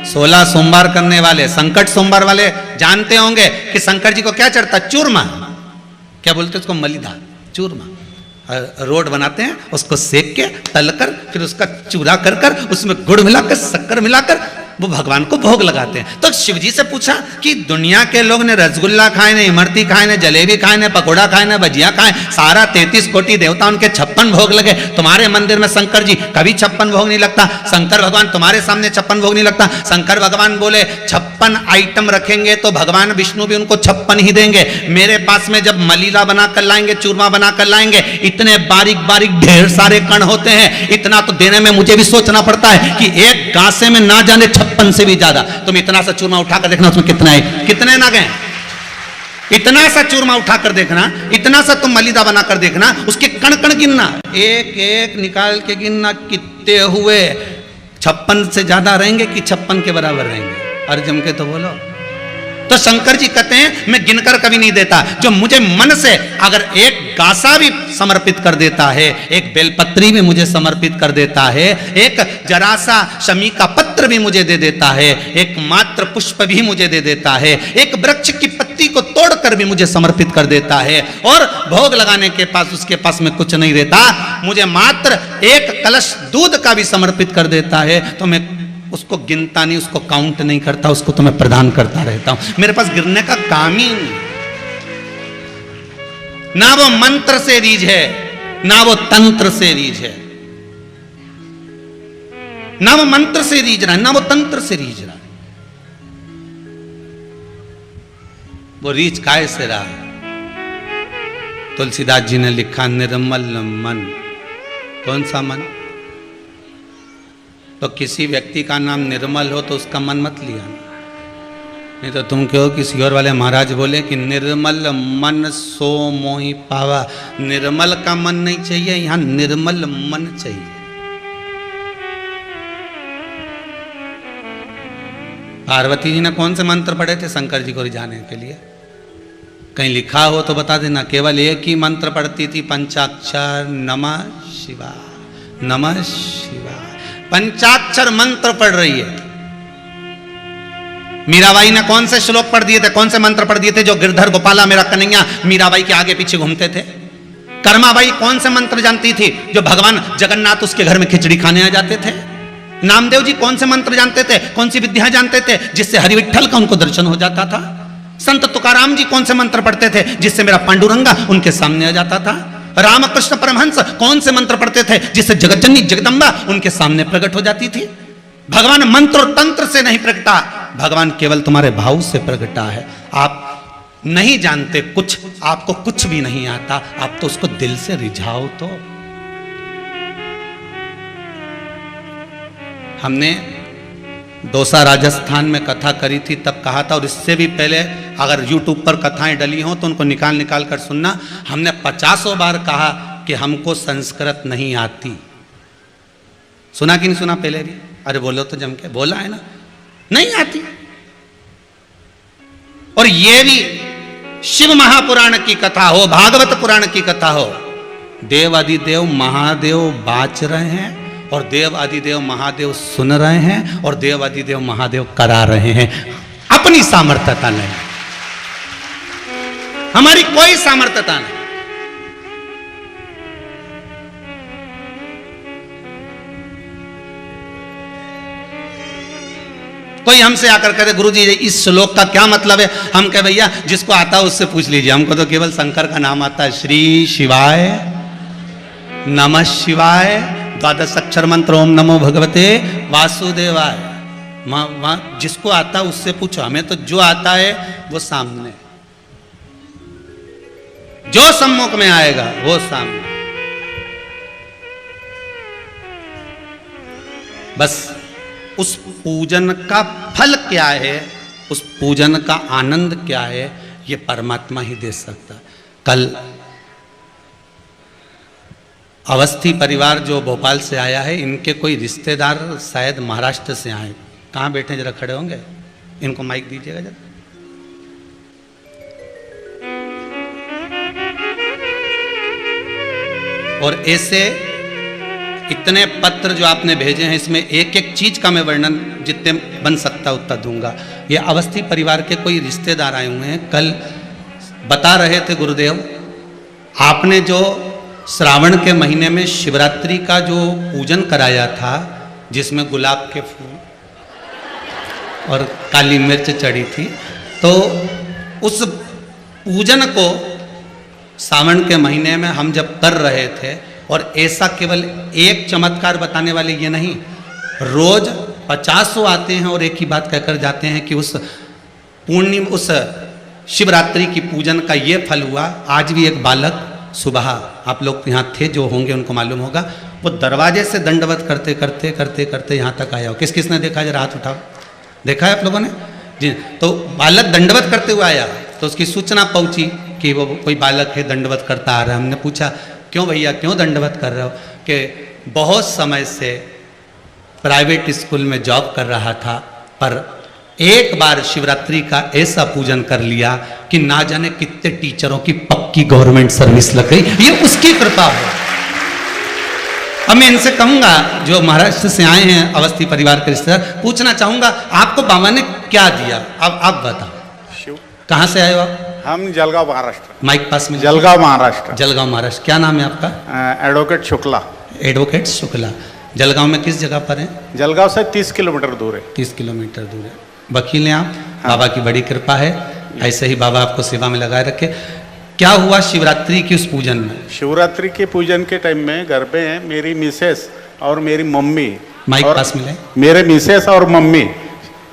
16 सोमवार करने वाले, संकट सोमवार वाले जानते होंगे कि शंकर जी को क्या चढ़ता? चूरमा। क्या बोलते उसको? मलिदा, चूरमा। रोड बनाते हैं, उसको सेक के तलकर फिर उसका चूरा कर कर उसमें गुड़ मिलाकर शक्कर मिलाकर वो भगवान को भोग लगाते हैं। तो शिव जी से पूछा कि दुनिया के लोग ने रसगुल्ला खाए, ने इमरती खाए, ने जलेबी खाए, ने पकोड़ा खाए, ने भजिया खाए, सारा 33 कोटि देवता उनके 56 भोग लगे, तुम्हारे मंदिर में शंकर जी कभी 56 भोग नहीं लगता, शंकर भगवान तुम्हारे सामने 56 भोग नहीं लगता। शंकर भगवान बोले 56 आइटम रखेंगे तो भगवान विष्णु भी उनको 56 ही देंगे। मेरे पास में जब मलीला बनाकर लाएंगे, चूरमा बनाकर लाएंगे, इतने बारीक बारीक ढेर सारे कण होते हैं, इतना तो देने में मुझे भी सोचना पड़ता है कि एक गासे में ना जाने 56 से भी ज्यादा। तुम इतना सा चूरमा उठाकर देखना उसमें कितना है, कितने ना गए। इतना सा चूरमा उठाकर देखना, इतना सा तुम मलिदा बनाकर देखना, उसके कण कण गिनना, एक एक निकाल के गिनना कितने हुए। 56 से ज्यादा रहेंगे कि 56 के बराबर रहेंगे? अरे जम के तो बोलो। तो शंकर जी कहते हैं मैं गिनकर कभी नहीं देता, जो मुझे मन से अगर एक गासा भी समर्पित कर देता है, एक बेलपत्री भी मुझे समर्पित कर देता है, एक जरा सा शमी का पत्र भी मुझे दे देता है, एक मात्र पुष्प भी मुझे दे देता है, एक वृक्ष की पत्ती को तोड़कर भी मुझे समर्पित कर देता है, और भोग लगाने के पास उसके पास में कुछ नहीं रहता, मुझे मात्र एक कलश दूध का भी समर्पित कर देता है, तो मैं उसको गिनता नहीं, उसको काउंट नहीं करता, उसको तो मैं प्रदान करता रहता हूं। मेरे पास गिरने का काम ही नहीं। ना वो मंत्र से रीझ है, ना वो तंत्र से रीझ है, ना वो मंत्र से रीझ रहा है, ना वो तंत्र से रीझ रहा है। वो रीझ काय से रहा? तुलसीदास जी ने लिखा निर्मल मन। कौन सा मन? तो किसी व्यक्ति का नाम निर्मल हो तो उसका मन मत लिया, नहीं तो तुम कहो किसी और वाले महाराज बोले कि निर्मल मन सो मोहि पावा। निर्मल का मन नहीं चाहिए, यहां निर्मल मन चाहिए। पार्वती जी ने कौन से मंत्र पढ़े थे शंकर जी को रिझाने के लिए? कहीं लिखा हो तो बता देना। केवल एक ही मंत्र पढ़ती थी, पंचाक्षर नमः शिवाय, नमः शिवाय। पंचाक्षर मंत्र पढ़ रही है। मीराबाई ने कौन से श्लोक पढ़ दिए थे, कौन से मंत्र पढ़ दिए थे? जो गिरधर गोपाला मेरा कन्हैया मीराबाई के आगे पीछे घूमते थे। कर्माबाई कौन से मंत्र जानती थी? जो भगवान जगन्नाथ उसके घर में खिचड़ी खाने आ जाते थे। नामदेव जी कौन से मंत्र जानते थे, कौन सी विद्या जानते थे, जिससे हरिविठ्ठल का उनको दर्शन हो जाता था। संत तुकाराम जी कौन से मंत्र पढ़ते थे, जिससे मेरा पांडुरंगा उनके सामने आ जाता था। रामकृष्ण परमहंस कौन से मंत्र पढ़ते थे, जिससे जगतजननी जगदम्बा उनके सामने प्रकट हो जाती थी। भगवान मंत्र और तंत्र से नहीं प्रगटा, भगवान केवल तुम्हारे भाव से प्रगटा है। आप नहीं जानते कुछ, आपको कुछ भी नहीं आता, आप तो उसको दिल से रिझाओ। तो हमने दौसा राजस्थान में कथा करी थी, तब कहा था, और इससे भी पहले अगर यूट्यूब पर कथाएं डली हों तो उनको निकाल निकाल कर सुनना। हमने 50 बार कहा कि हमको संस्कृत नहीं आती। सुना कि नहीं सुना पहले भी? अरे बोलो तो जम के, बोला है ना, नहीं आती। और ये भी शिव महापुराण की कथा हो, भागवत पुराण की कथा हो, देव अधिदेव महादेव बाच रहे हैं और देव अधिदेव महादेव सुन रहे हैं और देव अधिदेव महादेव करा रहे हैं। अपनी सामर्थ्यता नहीं, हमारी कोई सामर्थ्यता नहीं। कोई हमसे आकर कहते गुरुजी इस श्लोक का क्या मतलब है, हम कहे भैया जिसको आता है उससे पूछ लीजिए, हमको तो केवल शंकर का नाम आता है। श्री शिवाय नमः शिवाय, द्वादश अक्षर मंत्र ओम नमो भगवते वासुदेवाय। जिसको आता है उससे पूछो, हमें तो जो आता है वो सामने, जो सम्मुख में आएगा वो सामने। बस उस पूजन का फल क्या है, उस पूजन का आनंद क्या है, ये परमात्मा ही दे सकता। कल अवस्थी परिवार जो भोपाल से आया है, इनके कोई रिश्तेदार शायद महाराष्ट्र से आए। कहाँ बैठे, जरा खड़े होंगे, इनको माइक दीजिएगा जरा। और ऐसे इतने पत्र जो आपने भेजे हैं, इसमें एक एक चीज का मैं वर्णन जितने बन सकता उतना दूंगा। ये अवस्थी परिवार के कोई रिश्तेदार आए हुए हैं। कल बता रहे थे गुरुदेव, आपने जो श्रावण के महीने में शिवरात्रि का जो पूजन कराया था, जिसमें गुलाब के फूल और काली मिर्च चढ़ी थी, तो उस पूजन को सावन के महीने में हम जब कर रहे थे, और ऐसा केवल एक चमत्कार बताने वाले ये नहीं, रोज 50 आते हैं और एक ही बात कहकर जाते हैं कि उस पूर्णिमा, उस शिवरात्रि की पूजन का ये फल हुआ। आज भी एक बालक सुबह, आप लोग यहाँ थे जो होंगे उनको मालूम होगा, वो दरवाजे से दंडवत करते करते करते करते यहाँ तक आया हो। किस किसने देखा, जरा हाथ उठाओ, देखा है आप लोगों ने जी? तो बालक दंडवत करते हुए आया, तो उसकी सूचना पहुंची कि वो कोई बालक है दंडवत करता आ रहा है। हमने पूछा क्यों भैया, क्यों दंडवत कर रहे हो? कि बहुत समय से प्राइवेट स्कूल में जॉब कर रहा था, पर एक बार शिवरात्रि का ऐसा पूजन कर लिया कि ना जाने कितने टीचरों की पक्की गवर्नमेंट सर्विस लग गई, ये उसकी कृपा है। अब मैं इनसे कहूंगा, जो महाराष्ट्र से आए हैं अवस्थी परिवार के रिश्तेदार, पूछना चाहूंगा आपको बाबा ने क्या दिया? अब आप बताओ। शिव। कहाँ से आए हो आप? हम जलगांव महाराष्ट्र। माइक पास में। जलगांव महाराष्ट्र। जलगांव महाराष्ट्र। क्या नाम है आपका? एडवोकेट शुक्ला। एडवोकेट शुक्ला। जलगांव में किस जगह पर है? जलगांव से 30 किलोमीटर दूर है। 30 किलोमीटर दूर है। वकील हैं आप? हाँ। बाबा की बड़ी कृपा है, ऐसे ही बाबा आपको सेवा में लगाए रखे। क्या हुआ शिवरात्रि की उस पूजन में? शिवरात्रि के पूजन के टाइम में घर पे मेरी मिसेस और मेरी मम्मी, माइक पास मिले, मेरे मिसेस और मम्मी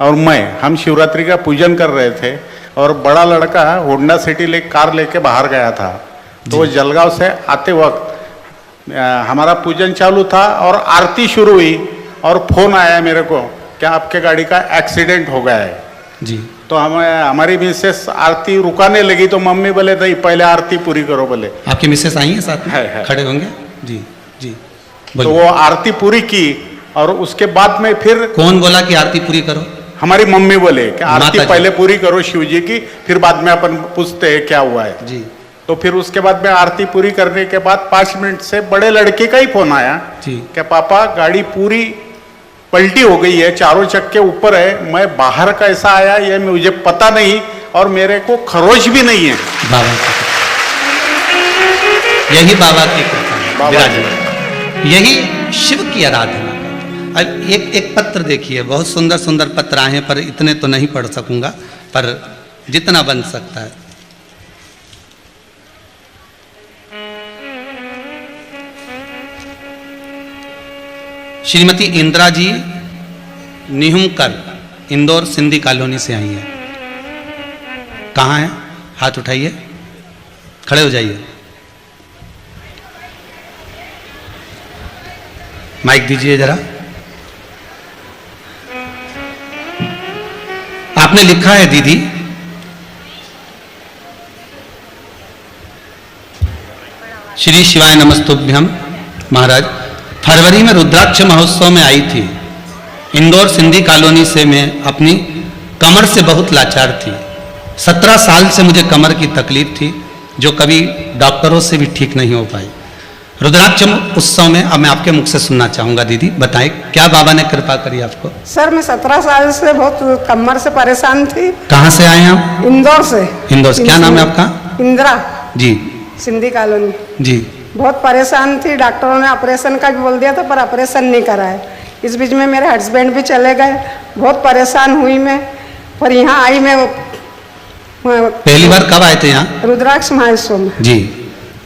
और मैं, हम शिवरात्रि का पूजन कर रहे थे, और बड़ा लड़का होंडा सिटी कार लेके बाहर गया था। तो वो जलगांव से आते वक्त हमारा पूजन चालू था और आरती शुरू हुई, और फोन आया मेरे को, क्या आपके गाड़ी का एक्सीडेंट हो गया है जी। तो हमारी मिसेस आरती रुकाने लगी, तो मम्मी बोले नहीं पहले आरती पूरी करो। बोले आपकी मिसेस आई है साथ में? है। खड़े होंगे जी जी। तो वो आरती पूरी की, और उसके बाद में फिर कौन बोला कि आरती पूरी करो? हमारी मम्मी बोले कि आरती पहले पूरी करो शिव जी की, फिर बाद में अपन पूछते हैं क्या हुआ है जी। तो फिर उसके बाद में आरती पूरी करने के बाद 5 मिनट से बड़े लड़के का ही फोन आया जी, कि पापा गाड़ी पूरी पलटी हो गई है, चारों चक्के ऊपर है, मैं बाहर कैसा आया ये मुझे पता नहीं, और मेरे को खरोच भी नहीं है। बाबा यही बाबा की कृपा, यही शिव की आराधना। अब एक पत्र देखिए, बहुत सुंदर सुंदर पत्र आए हैं, पर इतने तो नहीं पढ़ सकूंगा, पर जितना बन सकता है। श्रीमती इंदिरा जी निहुमकर इंदौर सिंधी कॉलोनी से आई है। कहाँ है? हाथ उठाइए, खड़े हो जाइए, माइक दीजिए जरा। आपने लिखा है दीदी, श्री शिवाय नमस्तुभ्यम महाराज, फरवरी में रुद्राक्ष महोत्सव में आई थी। इंदौर सिंधी कॉलोनी से मैं अपनी कमर से बहुत लाचार थी। 17 साल से मुझे कमर की तकलीफ थी, जो कभी डॉक्टरों से भी ठीक नहीं हो पाई। रुद्राक्ष उत्सव में अब मैं आपके मुख से सुनना चाहूंगा। दीदी बताएं, क्या बाबा ने कृपा करी आपको? सर मैं 17 साल से बहुत कमर से परेशान थी। कहाँ से आए हैं आप? इंदौर से। इंदौर से। क्या नाम है आपका? इंदिरा जी। सिंधी कॉलोनी जी। बहुत परेशान थी, डॉक्टरों ने ऑपरेशन का भी बोल दिया था, पर ऑपरेशन नहीं कराया। इस बीच में मेरे हस्बैंड भी चले गए, बहुत परेशान हुई मैं। पर यहाँ आई मैं पहली बार कब आए थे यहाँ? रुद्राक्ष महोत्सव में जी।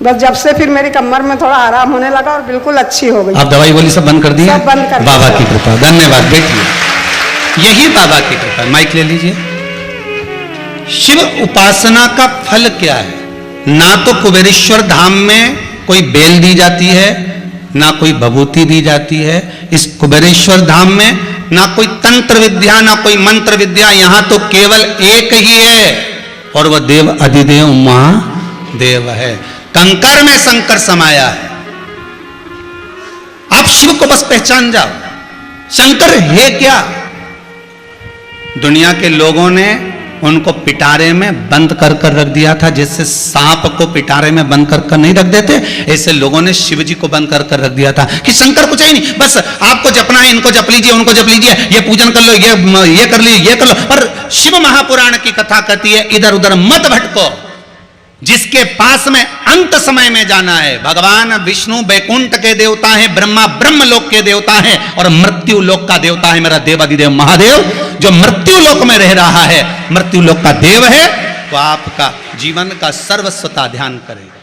बस जब से फिर मेरी कमर में थोड़ा आराम होने लगा और बिल्कुल अच्छी हो गई। आप दवाई गोली सब बंद कर दी? सब बंद कर। बाबा की कृपा, धन्यवाद। बैठिए, यही बाबा की कृपा। माइक ले लीजिए। शिव उपासना का फल क्या है? ना तो कुबेरेश्वर धाम में कोई बेल दी जाती है, ना कोई भभूति दी जाती है। इस कुबेरेश्वर धाम में ना कोई तंत्र विद्या, ना कोई मंत्र विद्या, यहां तो केवल एक ही है, और वह देव अधिदेव महादेव है। कंकर में शंकर समाया है। आप शिव को बस पहचान जाओ। शंकर है क्या? दुनिया के लोगों ने उनको पिटारे में बंद कर कर रख दिया था। जैसे सांप को पिटारे में बंद कर कर नहीं रख देते, ऐसे लोगों ने शिव जी को बंद कर कर रख दिया था कि शंकर कुछ है ही नहीं, बस आपको जपना है, इनको जप लीजिए, उनको जप लीजिए, ये पूजन कर लो, ये कर लीजिए, ये कर लो। पर शिव महापुराण की कथा कहती है इधर उधर मत भटको, जिसके पास में अंत समय में जाना है। भगवान विष्णु बैकुंठ के देवता हैं, ब्रह्मा ब्रह्मलोक के देवता हैं और मृत्यु लोक का देवता है मेरा देवाधिदेव महादेव, जो मृत्यु लोक में रह रहा है, मृत्यु लोक का देव है। तो आपका जीवन का सर्वस्वता ध्यान करेगा।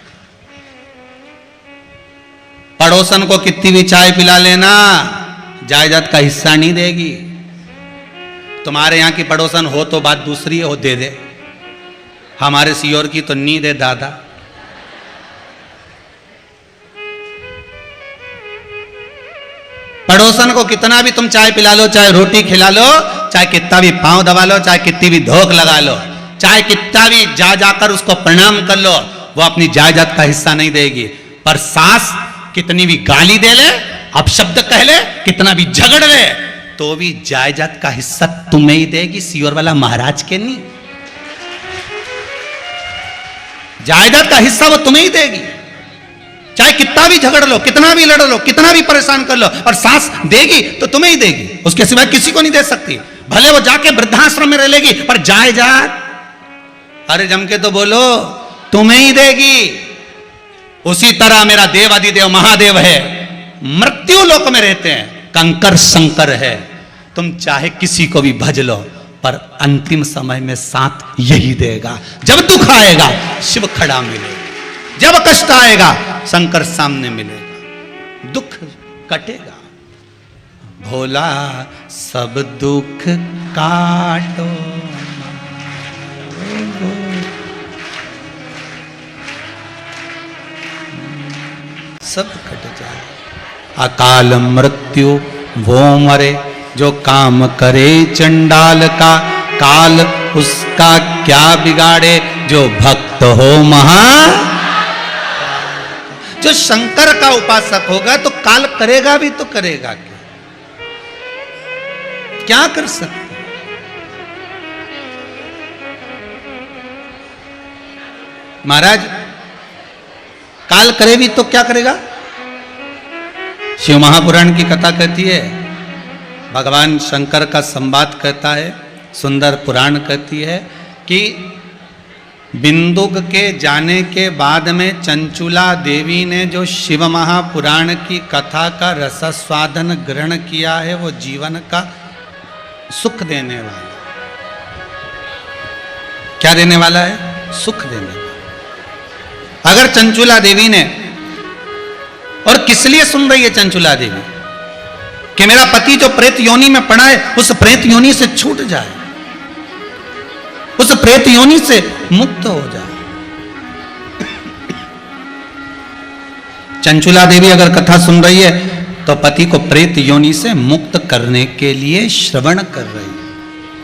पड़ोसन को कितनी भी चाय पिला लेना, जायदाद का हिस्सा नहीं देगी। तुम्हारे यहां की पड़ोसन हो तो बात दूसरी है, हो दे दे। हमारे सियोर की तो नींद है दादा। पड़ोसन को कितना भी तुम चाय पिला लो, चाहे रोटी खिला लो, चाहे कितना भी पांव दबा लो, चाहे कितनी भी धोख लगा लो, चाहे कितना भी जा जाकर उसको प्रणाम कर लो, वो अपनी जायदाद का हिस्सा नहीं देगी। पर सास कितनी भी गाली दे ले, अपशब्द कह ले, कितना भी झगड़ ले, तो भी जायदाद का हिस्सा तुम्हें ही देगी, सियोर वाला महाराज के नहीं। जायदाद का हिस्सा वो तुम्हें ही देगी। चाहे कितना भी झगड़ लो, कितना भी लड़ लो, कितना भी परेशान कर लो, और सास देगी तो तुम्हें ही देगी, उसके सिवाय किसी को नहीं दे सकती। भले वो जाके वृद्धाश्रम में रह लेगी, पर जायदाद अरे जम के तो बोलो तुम्हें ही देगी। उसी तरह मेरा देवाधिदेव महादेव है, मृत्यु लोक में रहते हैं, कंकर शंकर है। तुम चाहे किसी को भी भज लो, पर अंतिम समय में साथ यही देगा। जब दुख आएगा शिव खड़ा मिलेगा, जब कष्ट आएगा शंकर सामने मिलेगा, दुख कटेगा। भोला सब दुख काटो, सब कट जाए। अकाल मृत्यु वो मरे जो काम करे चंडाल का, काल उसका क्या बिगाड़े जो भक्त हो महा। जो शंकर का उपासक होगा तो काल करेगा भी तो करेगा क्या कर सकते। महाराज काल करे भी तो क्या करेगा। शिव महापुराण की कथा कहती है, भगवान शंकर का संवाद कहता है, सुंदर पुराण कहती है कि बिंदुक के जाने के बाद में चंचुला देवी ने जो शिव महापुराण की कथा का रसस्वादन ग्रहण किया है, वो जीवन का सुख देने वाला। क्या देने वाला है? सुख देने वाला। अगर चंचुला देवी ने, और किस लिए सुन रही है चंचुला देवी, कि मेरा पति जो प्रेत योनि में पड़ा है उस प्रेत योनि से छूट जाए, उस प्रेत योनि से मुक्त हो जाए। चंचुला देवी अगर कथा सुन रही है तो पति को प्रेत योनि से मुक्त करने के लिए श्रवण कर रही है,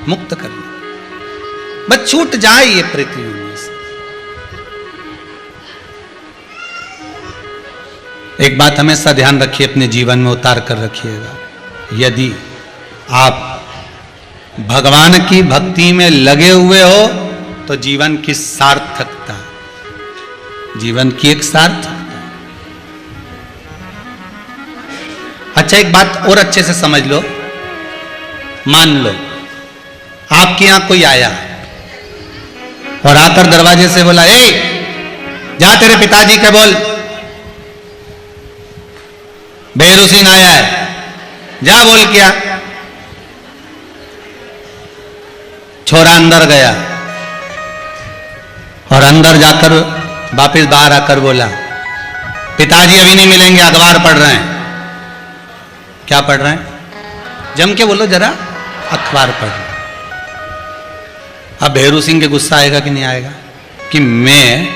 मुक्त करने, बस छूट जाए ये प्रेत योनि से। एक बात हमेशा ध्यान रखिए, अपने जीवन में उतार कर रखिएगा, यदि आप भगवान की भक्ति में लगे हुए हो तो जीवन की सार्थकता, जीवन की एक सार्थकता। अच्छा एक बात और अच्छे से समझ लो, मान लो आपके यहां कोई आया और आकर दरवाजे से बोला, ए जा तेरे पिताजी के बोल बेरुसीन आया है, जा बोल क्या। छोरा अंदर गया और अंदर जाकर वापस बाहर आकर बोला, पिताजी अभी नहीं मिलेंगे, अखबार पढ़ रहे हैं। क्या पढ़ रहे हैं? जम के बोलो जरा, अखबार पढ़ रहे हैं। अब भैरू सिंह के गुस्सा आएगा कि नहीं आएगा, कि मैं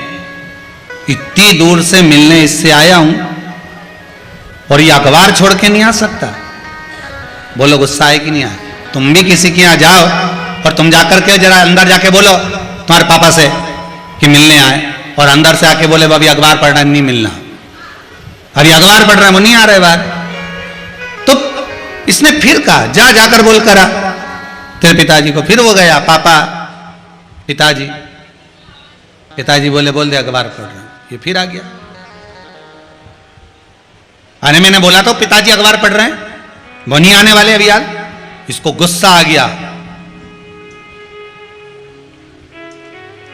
इतनी दूर से मिलने इससे आया हूं और ये अखबार छोड़ के नहीं आ सकता। बोलो गुस्सा आए कि नहीं आए? तुम भी किसी के यहां जाओ और तुम जाकर के जरा अंदर जाके बोलो तुम्हारे पापा से कि मिलने आए, और अंदर से आके बोले अभी अखबार पढ़ रहा है, नहीं मिलना, अभी अखबार पढ़ रहा है, वो नहीं आ रहे बाहर। तो इसने फिर कहा, जा जाकर बोल कर आ तेरे पिताजी को। फिर वो गया, पापा पिताजी पिताजी बोले बोल दे अखबार पढ़ रहे हैं। ये फिर आ गया। अरे मैंने बोला तो पिताजी अखबार पढ़ रहे हैं, वो नहीं आने वाले अभी यार। इसको गुस्सा आ गया,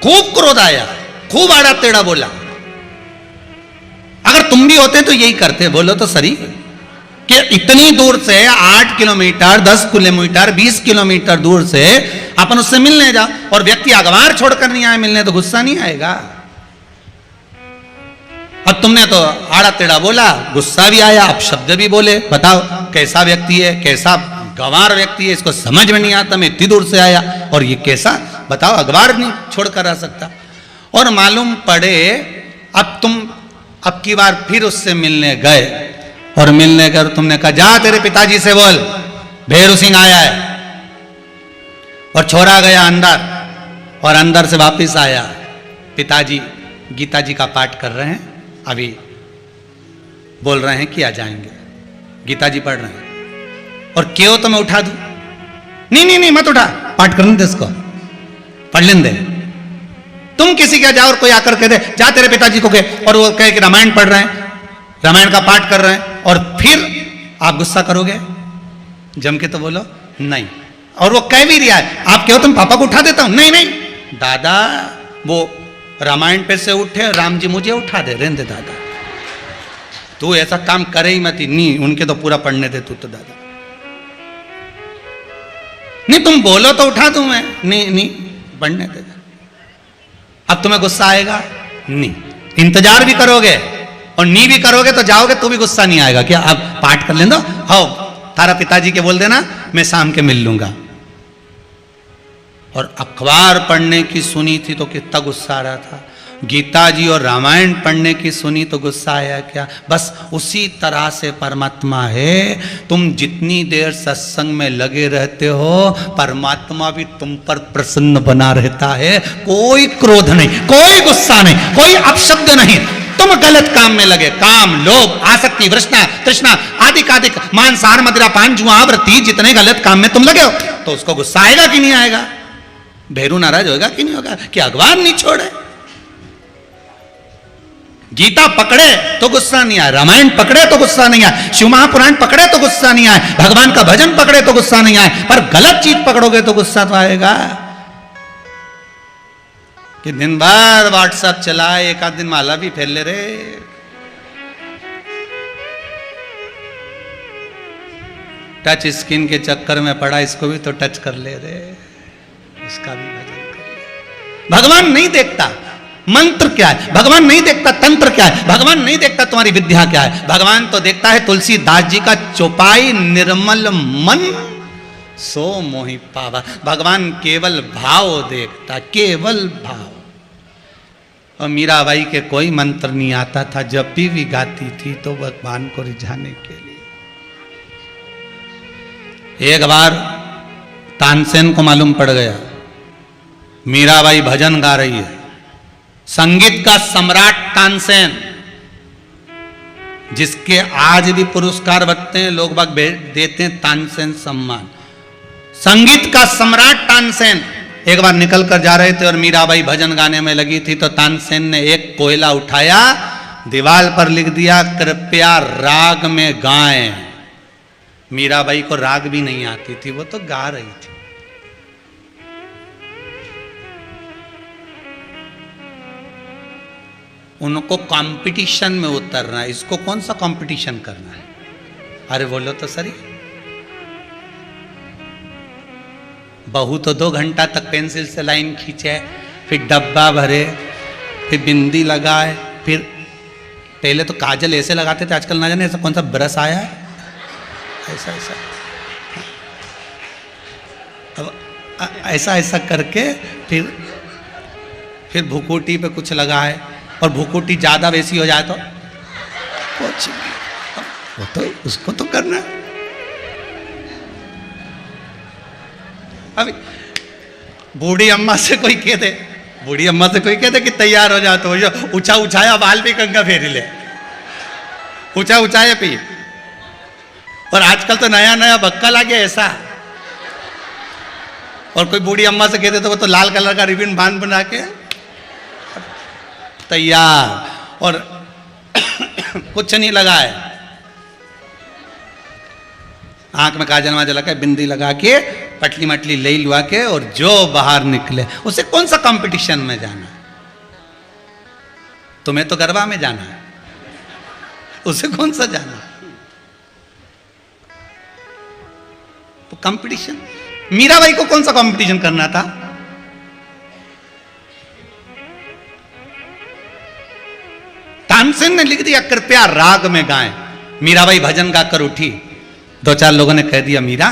खूब क्रोध आया, खूब आड़ा टेढ़ा बोला। अगर तुम भी होते तो यही करते। बोलो तो सही कि इतनी दूर से 8 किलोमीटर 10 किलोमीटर 20 किलोमीटर दूर से अपन उससे मिलने जाओ और व्यक्ति अखबार छोड़कर नहीं आए मिलने, तो गुस्सा नहीं आएगा? अब तुमने तो आड़ा टेढ़ा बोला, गुस्सा भी आया, अब शब्द भी बोले। बताओ कैसा व्यक्ति है, कैसा गंवार व्यक्ति है, इसको समझ में नहीं आता। मैं इतनी दूर से आया और ये कैसा, बताओ अखबार नहीं छोड़कर आ सकता। और मालूम पड़े अब तुम अब की बार फिर उससे मिलने गए और मिलने कर तुमने कहा जा तेरे पिताजी से बोल भेरू सिंह आया है। और छोरा गया अंदर और अंदर से वापस आया। पिताजी गीता जी का पाठ कर रहे हैं, अभी बोल रहे हैं कि आ जाएंगे। गीता जी पढ़ रहे हैं और क्यों तो मैं उठा दूं? नहीं नहीं नहीं मत उठा, पाठ करने दे इसको, पढ़ लेने दे। तुम किसी के जाओ और कोई आकर कह दे जा तेरे पिताजी को कहे, और वो कहे कि रामायण पढ़ रहे हैं, रामायण का पाठ कर रहे हैं, और फिर आप गुस्सा करोगे? जम के तो बोलो नहीं। और वो कह भी रहा है, आप कहो तुम पापा को उठा देता हूं। नहीं नहीं दादा, वो रामायण पे से उठे, राम जी मुझे उठा दे, रहने दे दादा, तू ऐसा काम करे ही मत। नहीं उनके तो पूरा पढ़ने दे तू तो दादा। नहीं तुम बोलो तो उठा दूं मैं। नहीं नहीं पढ़ने दे। अब तुम्हें गुस्सा आएगा? नहीं। इंतजार भी करोगे और नहीं भी करोगे तो जाओगे तो भी गुस्सा नहीं आएगा क्या? अब पाठ कर लेना, हाँ तारा पिताजी के बोल देना मैं शाम के मिल लूंगा। और अखबार पढ़ने की सुनी थी तो कितना गुस्सा आ रहा था। गीता जी और रामायण पढ़ने की सुनी तो गुस्सा आया क्या? बस उसी तरह से परमात्मा है। तुम जितनी देर सत्संग में लगे रहते हो परमात्मा भी तुम पर प्रसन्न बना रहता है। कोई क्रोध नहीं, कोई गुस्सा नहीं, कोई अपशब्द नहीं। तुम गलत काम में लगे, काम लोभ आसक्ति वृष्णा तृष्णा आदि कादिक मांसाहार मदिरा पान जुआ व्रती जितने गलत काम में तुम लगे हो तो उसको गुस्सा आएगा कि नहीं आएगा? भैरू नाराज होगा कि नहीं होगा कि अखबार नहीं छोड़े? गीता पकड़े तो गुस्सा नहीं आए, रामायण पकड़े तो गुस्सा नहीं आए, शिव महापुराण पकड़े तो गुस्सा नहीं आए, भगवान का भजन पकड़े तो गुस्सा नहीं आए, पर गलत चीज पकड़ोगे तो गुस्सा तो आएगा। कि दिन भर व्हाट्सएप चलाए, एक आध दिन माला भी फैल ले रे। टच स्क्रीन के चक्कर में पड़ा, इसको भी तो टच कर ले रे, उसका भी भजन कर ले। भगवान नहीं देखता मंत्र क्या है, भगवान नहीं देखता तंत्र क्या है, भगवान नहीं देखता तुम्हारी विद्या क्या है। भगवान तो देखता है तुलसीदास जी का चौपाई निर्मल मन सो मोहि पावा। भगवान केवल भाव देखता, केवल भाव। और मीराबाई के कोई मंत्र नहीं आता था, जब भी गाती थी तो भगवान को रिझाने के लिए। एक बार तानसेन को मालूम पड़ गया मीराबाई भजन गा रही है। संगीत का सम्राट तानसेन, जिसके आज भी पुरस्कार बनते हैं, लोग बाग देते हैं तानसेन सम्मान। संगीत का सम्राट तानसेन एक बार निकल कर जा रहे थे और मीराबाई भजन गाने में लगी थी, तो तानसेन ने एक कोयला उठाया, दीवार पर लिख दिया कृपया राग में गाएं। मीराबाई को राग भी नहीं आती थी, वो तो गा रही थी। उनको कंपटीशन में उतरना है, इसको कौन सा कंपटीशन करना है? अरे बोलो तो सही। बहू तो 2 घंटा तक पेंसिल से लाइन खींचे, फिर डब्बा भरे, फिर बिंदी लगाए, फिर पहले तो काजल ऐसे लगाते थे, आजकल ना जाने ऐसा कौन सा ब्रश आया है, ऐसा ऐसा अब ऐसा ऐसा करके फिर भुकोटी पे कुछ लगाए, और भुकोटी ज्यादा वैसी हो जाए तो कुछ वो तो उसको तो करना। अभी बूढ़ी अम्मा से कोई कह दे, बूढ़ी अम्मा से कोई कह दे कि तैयार हो जा, तो ऊंचा उछाया बाल भी कंगा फेरी ले, ऊंचा उछाया पी। और आजकल तो नया नया बक्का लगे ऐसा, और कोई बूढ़ी अम्मा से कहते तो वो तो लाल कलर का रिबन बांध बना के तैयार, और कुछ नहीं लगा है, आंख में काजल वाजल लगा, बिंदी लगा के पटली मटली ले लुआ के, और जो बाहर निकले उसे कौन सा कंपटीशन में जाना है? तुम्हें तो गरबा में जाना है, उसे कौन सा जाना है? तो कंपटीशन, मीराबाई को कौन सा कंपटीशन करना था? तानसेन ने लिख दिया कृपया राग में गाएं। मीराबाई भजन गाकर उठी, दो चार लोगों ने कह दिया मीरा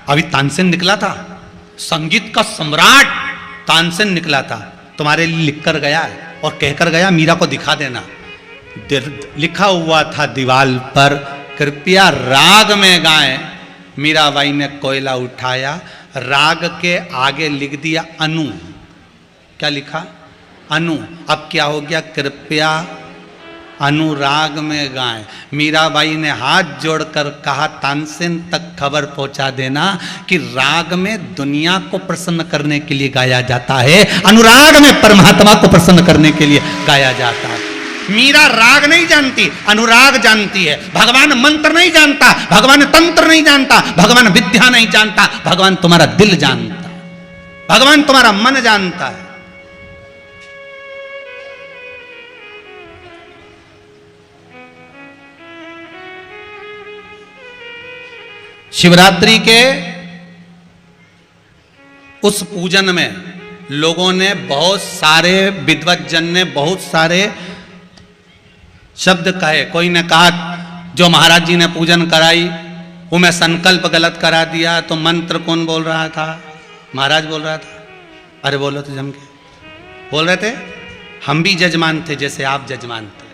अभी तानसेन निकला था, संगीत का सम्राट तानसेन निकला था, तुम्हारे लिए लिखकर गया है और कहकर गया मीरा को दिखा देना। लिखा हुआ था दीवाल पर कृपया राग में गाएं। मीराबाई ने कोयला उठाया, राग के आगे लिख दिया अनु। क्या लिखा? अनु। अब क्या हो गया? कृपया अनुराग में गाएं। मीराबाई ने हाथ जोड़कर कहा तानसेन तक खबर पहुंचा देना कि राग में दुनिया को प्रसन्न करने के लिए गाया जाता है, अनुराग में परमात्मा को प्रसन्न करने के लिए गाया जाता है। मीरा राग नहीं जानती, अनुराग जानती है। भगवान मंत्र नहीं जानता, भगवान तंत्र नहीं जानता, भगवान विद्या नहीं जानता, भगवान तुम्हारा दिल जानता, भगवान तुम्हारा मन जानता है। शिवरात्रि के उस पूजन में लोगों ने, बहुत सारे विद्वत जन ने बहुत सारे शब्द कहे। कोई ने कहा जो महाराज जी ने पूजन कराई वो मैं संकल्प गलत करा दिया, तो मंत्र कौन बोल रहा था? महाराज बोल रहा था। अरे बोलो तो जम के बोल रहे थे, हम भी जजमान थे जैसे आप जजमान थे,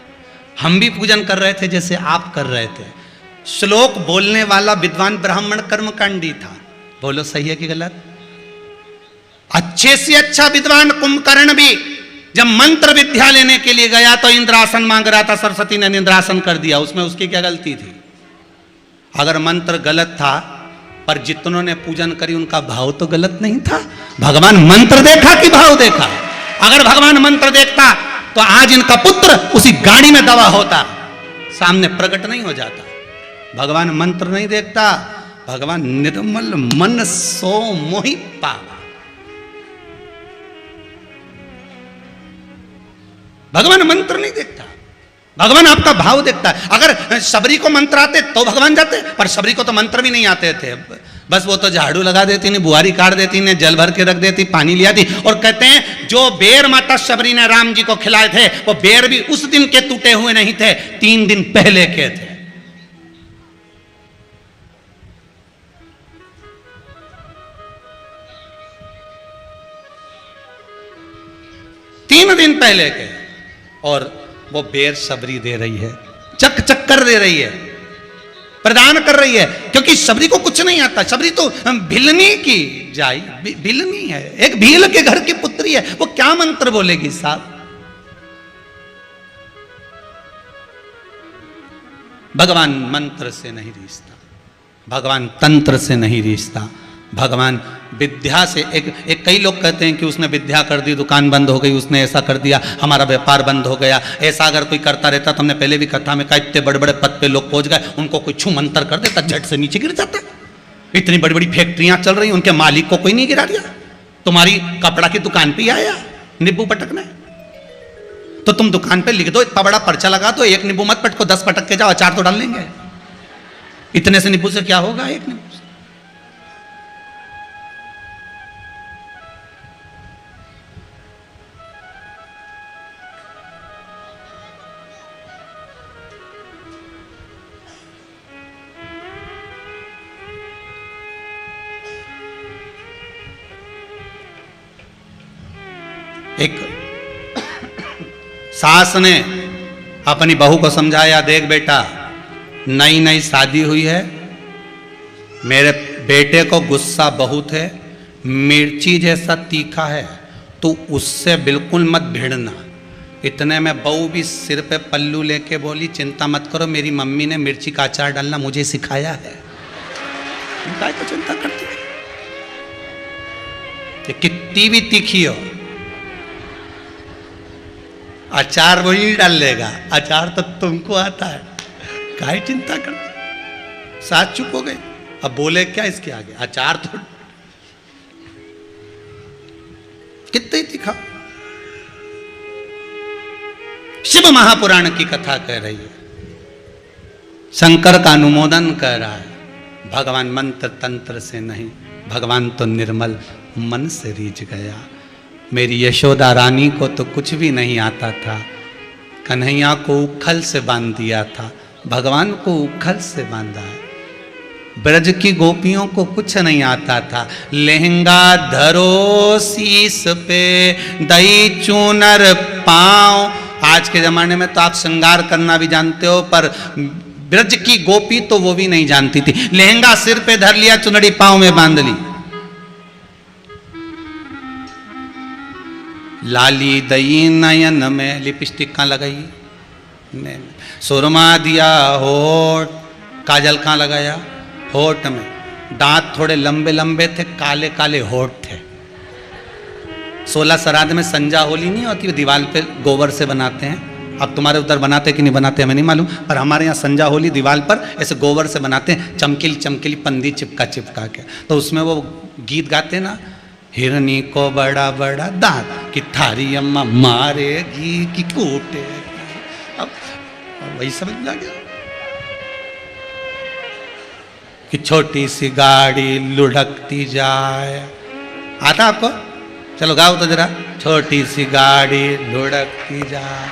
हम भी पूजन कर रहे थे जैसे आप कर रहे थे। श्लोक बोलने वाला विद्वान ब्राह्मण कर्मकांडी था। बोलो सही है कि गलत? अच्छे से अच्छा विद्वान कुंभकर्ण भी जब मंत्र विद्या लेने के लिए गया तो इंद्रासन मांग रहा था, सरस्वती ने इंद्रासन कर दिया। उसमें उसकी क्या गलती थी? अगर मंत्र गलत था पर जितनों ने पूजन करी उनका भाव तो गलत नहीं था। भगवान मंत्र देखा कि भाव देखा? अगर भगवान मंत्र देखता तो आज इनका पुत्र उसी गाड़ी में दवा होता, सामने प्रकट नहीं हो जाता। भगवान मंत्र नहीं देखता, भगवान निर्मल मन सो मोहि पावा। भगवान मंत्र नहीं देखता, भगवान आपका भाव देखता है। अगर शबरी को मंत्र आते तो भगवान जाते, पर शबरी को तो मंत्र भी नहीं आते थे। बस वो तो झाड़ू लगा देती, ने बुआरी काट देती, ने जल भर के रख देती, पानी लिया थी। और कहते हैं जो बेर माता शबरी ने राम जी को खिलाए थे वो बेर भी उस दिन के टूटे हुए नहीं थे, 3 दिन पहले के थे। तीन दिन पहले के, और वो बेर शबरी दे रही है, चक चक कर दे रही है, प्रदान कर रही है, क्योंकि शबरी को कुछ नहीं आता। शबरी तो भिलनी की जाई, भिलनी है, एक भील के घर की पुत्री है, वो क्या मंत्र बोलेगी साहब? भगवान मंत्र से नहीं रिश्ता, भगवान तंत्र से नहीं रिश्ता, भगवान विद्या से। एक कई लोग कहते हैं कि उसने विद्या कर दी, दुकान बंद हो गई, उसने ऐसा कर दिया, हमारा व्यापार बंद हो गया। ऐसा अगर कोई करता रहता तो हमने पहले भी कथा में कहा, इतने बड़े बड़े पद पे लोग पहुंच गए, उनको कोई छू मंत्र कर देता झट से नीचे गिर जाता। इतनी बड़ी बड़ी फैक्ट्रियां चल रही, उनके मालिक को कोई नहीं गिरा दिया। तुम्हारी कपड़ा की दुकान पे ही आया नींबू पटकने, तो तुम दुकान पे लिख दो, इतना बड़ा पर्चा लगा दो, 1 नींबू मत पटको, 10 पटक के जाओ, अचार तो डाल लेंगे। इतने से नींबू से क्या होगा? 1 नींबू। एक सास ने अपनी बहू को समझाया, देख बेटा नई नई शादी हुई है, मेरे बेटे को गुस्सा बहुत है, मिर्ची जैसा तीखा है, तो उससे बिल्कुल मत भिड़ना। इतने में बहू भी सिर पे पल्लू लेके बोली, चिंता मत करो, मेरी मम्मी ने मिर्ची का अचार डालना मुझे सिखाया है। काय को चिंता करती है? कि कितनी भी तीखी हो, अचार वही डाल लेगा, अचार तो तुमको आता है, काहे चिंता कर। साथ चुप हो गए, अब बोले क्या इसके आगे, अचार तो कितने तीखा। शिव महापुराण की कथा कह रही है, शंकर का अनुमोदन कर रहा है, भगवान मंत्र तंत्र से नहीं, भगवान तो निर्मल मन से रीझ गया। मेरी यशोदा रानी को तो कुछ भी नहीं आता था, कन्हैया को उखल से बांध दिया था, भगवान को उखल से बांधा है। ब्रज की गोपियों को कुछ नहीं आता था, लहंगा धरो शीस पे, दही चूनर पाँव। आज के जमाने में तो आप श्रृंगार करना भी जानते हो, पर ब्रज की गोपी तो वो भी नहीं जानती थी। लहंगा सिर पे धर लिया, चुनरी पाँव में बांध ली, लाली दई नयन में लिपस्टिक कहाँ लगाई, सुरमा दिया होठ, काजल कहाँ लगाया, होठ में। दांत थोड़े लंबे लंबे थे, काले काले होठ थे। 16 श्राद्ध में संजा होली नहीं होती, दीवार पे गोबर से बनाते हैं। अब तुम्हारे उधर बनाते कि नहीं बनाते हमें नहीं मालूम, पर हमारे यहाँ संजा होली दीवार पर ऐसे गोबर से बनाते हैं, चमकीली चमकीली पंदी चिपका चिपका के। तो उसमें वो गीत गाते ना, हिरनी को बड़ा बड़ा दांत, कि थारी अम्मा मारेगी कि कूटेगी। अब वही समझ में आ गया कि छोटी सी गाड़ी लुढ़कती जाए। आता आपको? चलो गाओ तो जरा। छोटी सी गाड़ी लुढ़कती जाए,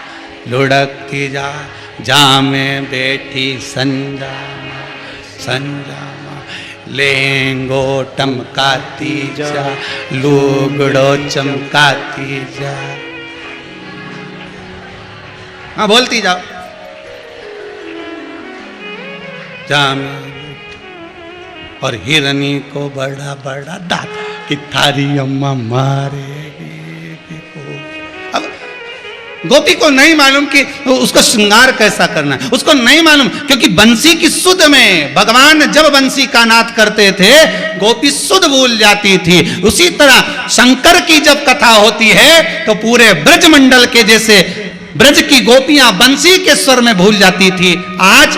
लुढ़कती जाए, जा में बैठी संजा संजा, लेंगो टमकाती जा, लुगड़ो चमकाती जा। हाँ बोलती जाओ। जाम और हिरनी को बड़ा बड़ा दांत, कि थारी अम्मा मारेगी को। अब गोपी को नहीं मालूम कि उसको श्रृंगार कैसा करना है, उसको नहीं मालूम, क्योंकि बंसी की सुध में भगवान जब बंसी का नाद करते थे, गोपी सुध भूल जाती थी। उसी तरह शंकर की जब कथा होती है तो पूरे ब्रज मंडल के जैसे ब्रज की गोपियां बंसी के स्वर में भूल जाती थी। आज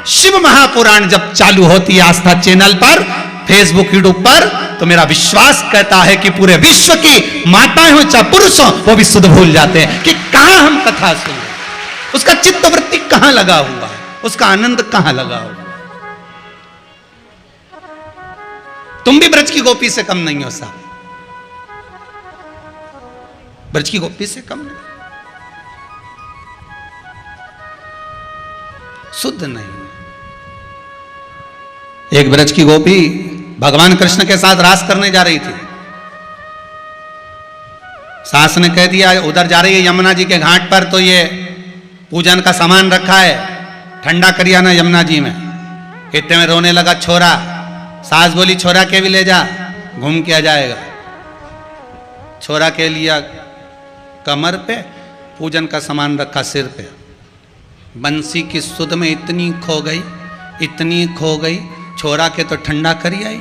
शिव महापुराण जब चालू होती है आस्था चैनल पर, फेसबुक यूट्यूब पर, तो मेरा विश्वास कहता है कि पूरे विश्व की माताएं हो चाहे पुरुष हो, वो भी सुध भूल जाते हैं कि कहां हम कथा सुन, उसका चित्तवृत्ति कहां लगा हुआ है, उसका आनंद कहां लगा हुआ है। तुम भी ब्रज की गोपी से कम नहीं हो साहब, ब्रज की गोपी से कम नहीं, शुद्ध नहीं। एक ब्रज की गोपी भगवान कृष्ण के साथ रास करने जा रही थी। सास ने कह दिया उधर जा रही है यमुना जी के घाट पर, तो ये पूजन का सामान रखा है, ठंडा करिया ना यमुना जी में। इतने में रोने लगा छोरा। सास बोली छोरा के भी ले जा, घूम के आ जाएगा। छोरा के लिया कमर पे, पूजन का सामान रखा सिर पे। बंसी की सुध में इतनी खो गई, इतनी खो गई, छोरा के तो ठंडा करी आई,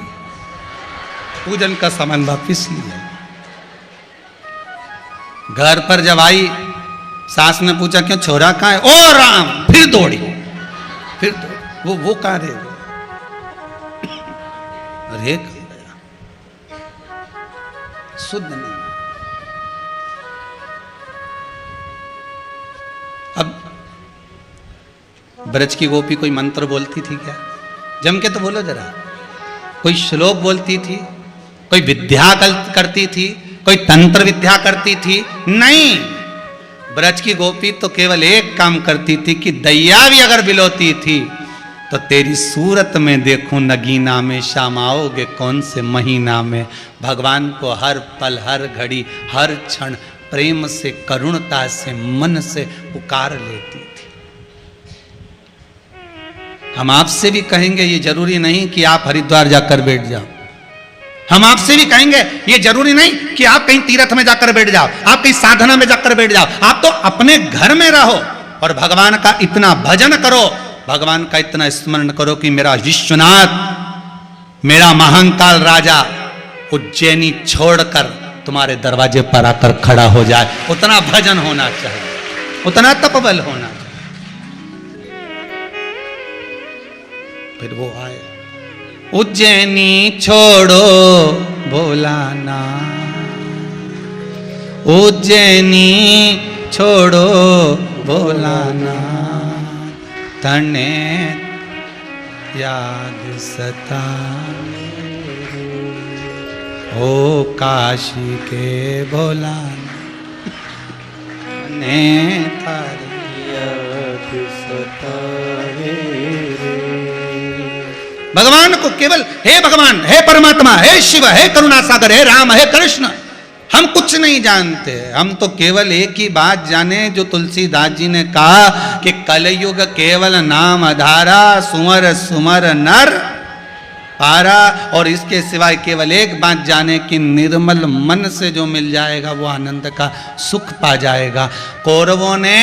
पूजन का सामान वापिस लिया। घर पर जब आई, सास ने पूछा क्यों, छोरा कहाँ है? ओ राम, फिर दौड़ी, फिर दौड़ी। वो कहाँ रहे? अरे शुद्ध नहीं। अब ब्रज की गोपी कोई मंत्र बोलती थी क्या? जम के तो बोलो जरा। कोई श्लोक बोलती थी, कोई विद्या करती थी, कोई तंत्र विद्या करती थी? नहीं। ब्रज की गोपी तो केवल एक काम करती थी कि दैया भी अगर बिलोती थी तो तेरी सूरत में देखूं नगीना में, शाम आओगे कौन से महीना में। भगवान को हर पल, हर घड़ी, हर क्षण प्रेम से, करुणता से, मन से पुकार लेती थी। हम आपसे भी कहेंगे ये जरूरी नहीं कि आप हरिद्वार जाकर बैठ जाओ। हम आपसे भी कहेंगे ये जरूरी नहीं कि आप कहीं तीर्थ में जाकर बैठ जाओ, आप कहीं साधना में जाकर बैठ जाओ। आप तो अपने घर में रहो और भगवान का इतना भजन करो, भगवान का इतना स्मरण करो कि मेरा विश्वनाथ, मेरा महाकाल राजा उज्जैनी छोड़कर तुम्हारे दरवाजे पर आकर खड़ा हो जाए। उतना भजन होना चाहिए, उतना तपबल होना चाहिए। फिर वो आए, उज्जैनी छोड़ो भोलाना, उज्जैनी छोड़ो भोलाना, तने याद सताए, ओ काशी के भोलाना, ने तारी याद सताए। भगवान को केवल हे भगवान, हे परमात्मा, हे शिव, हे करुणा सागर, हे राम, हे कृष्ण, हम कुछ नहीं जानते। हम तो केवल एक ही बात जाने जो तुलसीदास जी ने कहा कि कलयुग केवल नाम आधारा, सुमर सुमर नर पारा। और इसके सिवाय केवल एक बात जाने कि निर्मल मन से जो मिल जाएगा वो आनंद का सुख पा जाएगा। कौरवों ने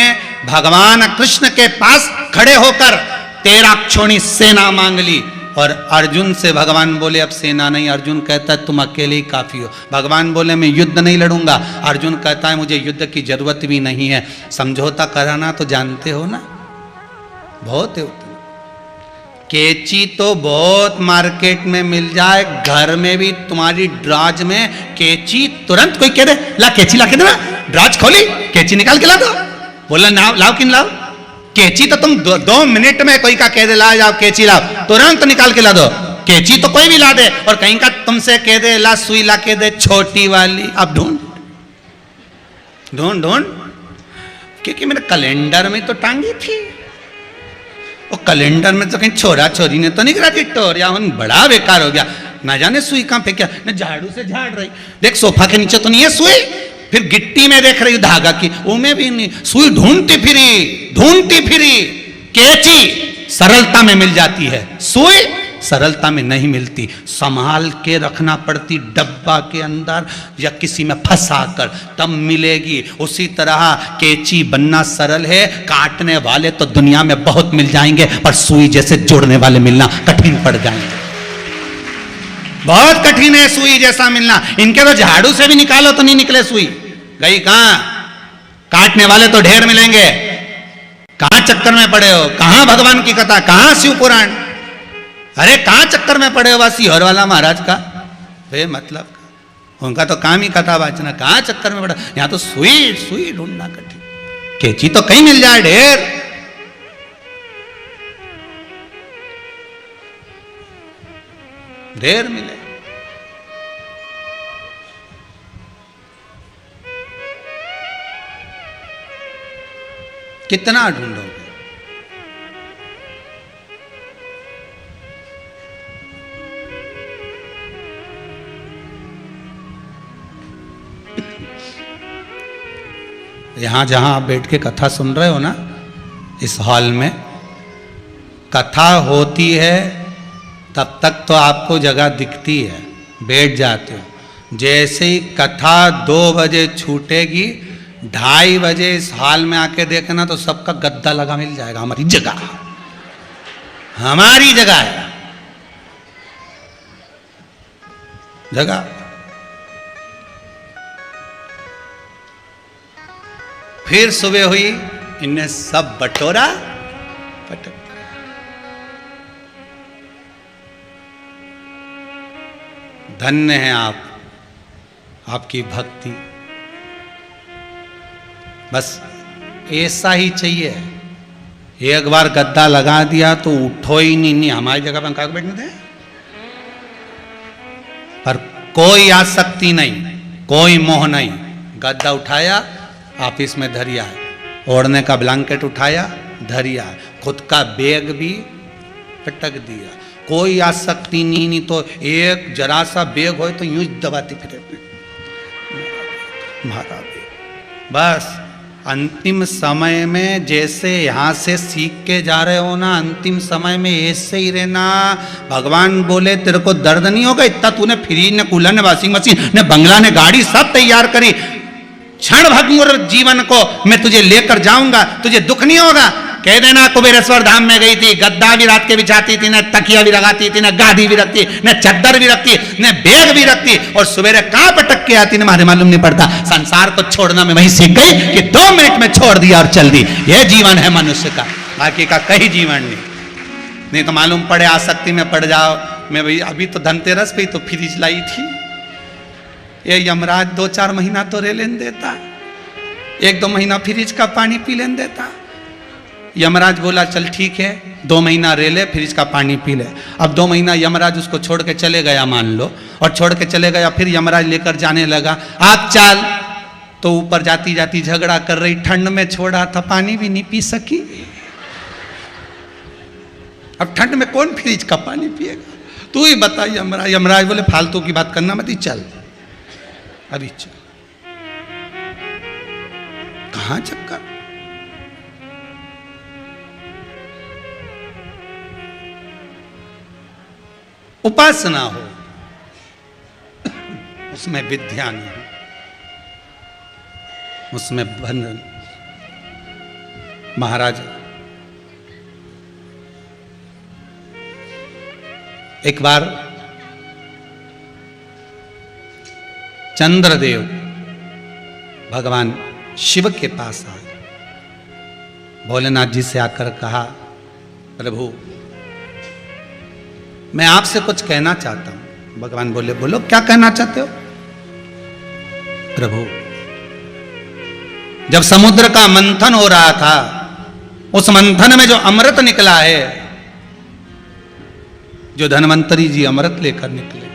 भगवान कृष्ण के पास खड़े होकर 13 क्षोणी सेना मांग ली और अर्जुन से भगवान बोले अब सेना नहीं। अर्जुन कहता है तुम अकेले ही काफी हो। भगवान बोले मैं युद्ध नहीं लड़ूंगा। अर्जुन कहता है मुझे युद्ध की जरूरत भी नहीं है। समझौता कराना तो जानते हो ना, बहुत है उतना। केची तो बहुत मार्केट में मिल जाए, घर में भी तुम्हारी ड्राज में केची तुरंत कोई कह दे ला केची ला के दे, ड्राज खोली केची निकाल के ला दो, बोला ना लाओ कि लाओ। केची तो तुम 2 मिनट में कोई का कह दे ला जाओ केची लाओ, तुरंत निकाल के ला दो। केची तो कोई भी ला दे, और कहीं का तुमसे कह दे ला सुई ला के दे छोटी वाली, अब ढूंढ ढूंढ ढूंढ, क्योंकि मेरे कैलेंडर में तो टांगी थी। और कैलेंडर में तो कहीं छोरा छोरी ने तो नहीं करा थी टोर, या बड़ा बेकार हो गया। ना जाने सुई कहां फेंका, न झाड़ू से झाड़ रही, देख सोफा के नीचे तो नहीं है सुई, फिर गिट्टी में देख रही धागा की, उनमें भी नहीं सुई, ढूंढती फिरी। केची सरलता में मिल जाती है, सुई सरलता में नहीं मिलती, संभाल के रखना पड़ती डब्बा के अंदर या किसी में फंसा कर तब मिलेगी। उसी तरह केची बनना सरल है, काटने वाले तो दुनिया में बहुत मिल जाएंगे, पर सुई जैसे जोड़ने वाले मिलना कठिन पड़ जाएंगे। बहुत कठिन है सुई जैसा मिलना। इनके तो झाड़ू से भी निकालो तो नहीं निकले सुई, गई कहां। काटने वाले तो ढेर मिलेंगे। कहां चक्कर में पड़े हो, कहां भगवान की कथा, कहां शिव पुराण, अरे कहां चक्कर में पड़े हो वासी हर वाला महाराज का वे मतलब का। उनका तो काम ही कथा वाचना, कहां चक्कर में पड़ा। यहां तो सुई ढूंढना कठिन, केची तो कहीं मिल जाए ढेर। ढेर मिले। कितना ढूंढोगे। यहां जहां आप बैठ के कथा सुन रहे हो ना, इस हॉल में कथा होती है तब तक तो आपको जगह दिखती है, बैठ जाते हो। जैसे ही कथा 2 बजे छूटेगी, 2:30 बजे इस हॉल में आके देखना तो सबका गद्दा लगा मिल जाएगा। हमारी जगह है जगह। फिर सुबह हुई, इनने सब बटोरा पटक। धन्य हैं आप, आपकी भक्ति। बस ऐसा ही चाहिए। एक बार गद्दा लगा दिया तो उठो ही नहीं। हमारी जगह पर कहाँ बैठने थे, पर कोई आसक्ति नहीं, कोई मोह नहीं। गद्दा उठाया, ऑफिस में धरिया, ओढ़ने का ब्लैंकेट उठाया धरिया, खुद का बैग भी पटक दिया। कोई आसक्ति नहीं तो एक जरा सा बैग हो तो यूं दबाते फिरे मारा बैग। बस अंतिम समय में जैसे यहाँ से सीख के जा रहे हो ना, अंतिम समय में ऐसे ही रहना। भगवान बोले तेरे को दर्द नहीं होगा, इतना तूने फ्रिज ने, कूलर ने, वॉशिंग मशीन ने, बंगला ने, गाड़ी सब तैयार करी, क्षण भंगुर जीवन को मैं तुझे लेकर जाऊंगा, तुझे दुख नहीं होगा। कह देना कुबेरेश्वर धाम में गई थी, गद्दा भी रात के बिछाती थी, न तकिया भी लगाती थी, न गादी भी रखती, न चद्दर भी रखती, न बैग भी रखती, और सवेरे कहां पटक के आती, न मालूम नहीं पड़ता। संसार को छोड़ना में वही सीख गई कि 2 मिनट में छोड़ दिया और चल दी। यह जीवन है मनुष्य का, बाकी का कहीं जीवन नहीं तो मालूम पड़े आसक्ति में पड़ जाओ। मैं भाई अभी तो धनतेरस पे ही तो फ्रिज लाई थी, ये यमराज 2-4 महीना तो रे लेन देता, 1-2 महीना फ्रिज का पानी पी लेन देता। यमराज बोला चल ठीक है 2 महीना रे ले, फ्रिज का पानी पी ले। अब 2 महीना यमराज उसको छोड़ के चले गया मान लो, और छोड़ के चले गया, फिर यमराज लेकर जाने लगा, आप चल। तो ऊपर जाती जाती झगड़ा कर रही, ठंड में छोड़ा था पानी भी नहीं पी सकी। अब ठंड में कौन फ्रिज का पानी पिएगा, तू ही बता। यमराज बोले फालतू की बात करना मत, चल अभी चल। कहां चक्कर, उपासना हो उसमें विद्या नहीं, उसमें बंधन। महाराज एक बार चंद्रदेव भगवान शिव के पास आए, भोलेनाथ जी से आकर कहा प्रभु मैं आपसे कुछ कहना चाहता हूं। भगवान बोले बोलो क्या कहना चाहते हो। प्रभु जब समुद्र का मंथन हो रहा था, उस मंथन में जो अमृत निकला है, जो धन्वंतरी जी अमृत लेकर निकले,